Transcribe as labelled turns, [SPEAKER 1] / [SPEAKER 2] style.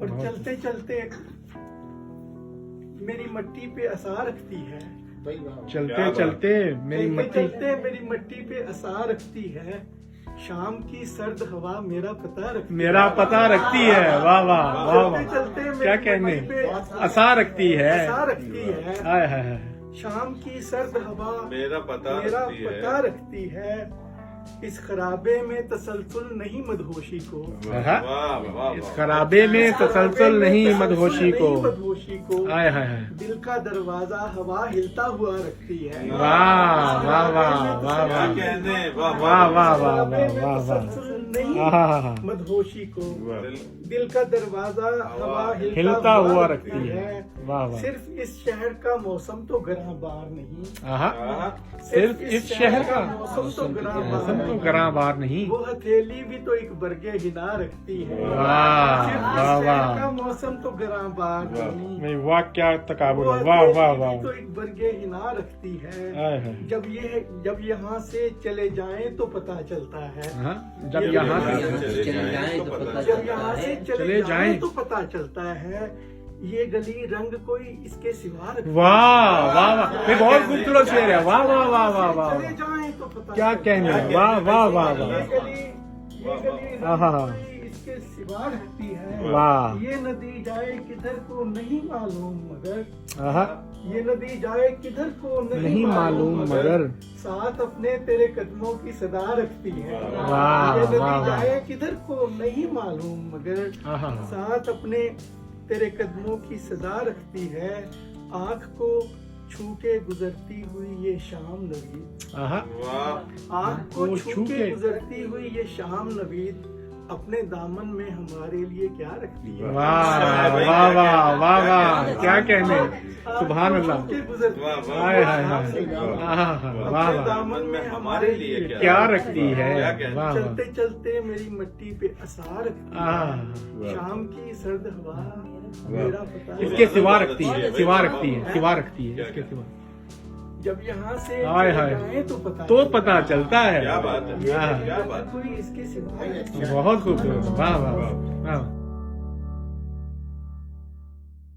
[SPEAKER 1] और चलते चलते मेरी मट्टी पे असर रखती है।
[SPEAKER 2] चलते चलते मेरी मट्टी
[SPEAKER 1] चलते मेरी मट्टी पे असर रखती है। शाम की सर्द हवा मेरा पता रखती
[SPEAKER 2] है। वाह वाह वाह वाह,
[SPEAKER 1] चलते
[SPEAKER 2] क्या कहने, असर रखती है। हाय हाय हाय।
[SPEAKER 1] शाम की सर्द हवा
[SPEAKER 3] मेरा पता
[SPEAKER 1] रखती है। इस खराबे में तसलसल नहीं मदहोशी को।
[SPEAKER 2] इस खराबे में तसलसल नहीं मदहोशी को। हाय हाय हाय।
[SPEAKER 1] दिल का दरवाजा हवा हिलता हुआ रखती है।
[SPEAKER 2] वाह वाह वाह वाह वाह वाह वाह वाह वाह वाह,
[SPEAKER 1] नहीं मदहोशी को। दिल का दरवाजा हवा
[SPEAKER 2] हिलता हुआ रखती है। वाह वाह।
[SPEAKER 1] सिर्फ इस शहर का मौसम तो गराबार नहीं।
[SPEAKER 2] सिर्फ इस शहर का
[SPEAKER 1] मौसम तो
[SPEAKER 2] गराबार नहीं।
[SPEAKER 1] वो हथेली भी तो एक बरगे हिना रखती है।
[SPEAKER 2] वाह वाह वाह।
[SPEAKER 1] का मौसम तो गराबार नहीं।
[SPEAKER 2] वाह क्या तकाबुल है। वाह वाह वाह।
[SPEAKER 1] तो एक बरगे हिना रखती है।
[SPEAKER 2] हाय हाय।
[SPEAKER 1] जब यहाँ से चले जाएं तो पता चलता है।
[SPEAKER 2] जब यहाँ से
[SPEAKER 1] चले जाएं तो पता चलता है। ये गली रंग कोई इसके सिवा रखती है।
[SPEAKER 2] वाह वाह वाह, ये बहुत खूबसूरत शेर है। वाह वाह वाह वाह वाह,
[SPEAKER 1] चले जाएं तो पता
[SPEAKER 2] क्या कहने। वाह वाह वाह वाह।
[SPEAKER 1] ये गली कोई इसके सिवा रखती है।
[SPEAKER 2] वाह।
[SPEAKER 1] ये नदी जाए किधर को नहीं मालूम मगर। ये नदी जाए किधर को
[SPEAKER 2] नहीं मालूम मगर।
[SPEAKER 1] साथ अपने तेरे कदमों की सदा रखती है।
[SPEAKER 2] वाह
[SPEAKER 1] ये
[SPEAKER 2] वाह
[SPEAKER 1] नदी
[SPEAKER 2] वाह।
[SPEAKER 1] जाए किधर को नहीं मालूम मगर। साथ अपने तेरे कदमों की सदा रखती है। आँख को छू के गुजरती हुई ये शाम नवीद। आँख को छू के गुजरती हुई ये शाम नवीद अपने दामन में हमारे लिए क्या रखती है।
[SPEAKER 2] वाह वाह वाह वाह वाह, क्या कहने। सुभान अल्लाह। हाय हाय हाय। वाह वाह।
[SPEAKER 1] दामन में हमारे लिए
[SPEAKER 2] क्या रखती है। वाह
[SPEAKER 1] चलते चलते मेरी मट्टी पे असर रखती है। शाम की सर्द हवा मेरा पता
[SPEAKER 2] इसके सिवा रखती है। सिवा रखती है। सिवा रखती है इसके सिवा।
[SPEAKER 1] जब यहाँ से
[SPEAKER 2] हाय हाय
[SPEAKER 1] जाएं
[SPEAKER 2] तो पता चलता है।
[SPEAKER 3] क्या बात है।
[SPEAKER 1] कोई इसके सिवा
[SPEAKER 2] बहुत खूबसूरत। वाह वाह वाह।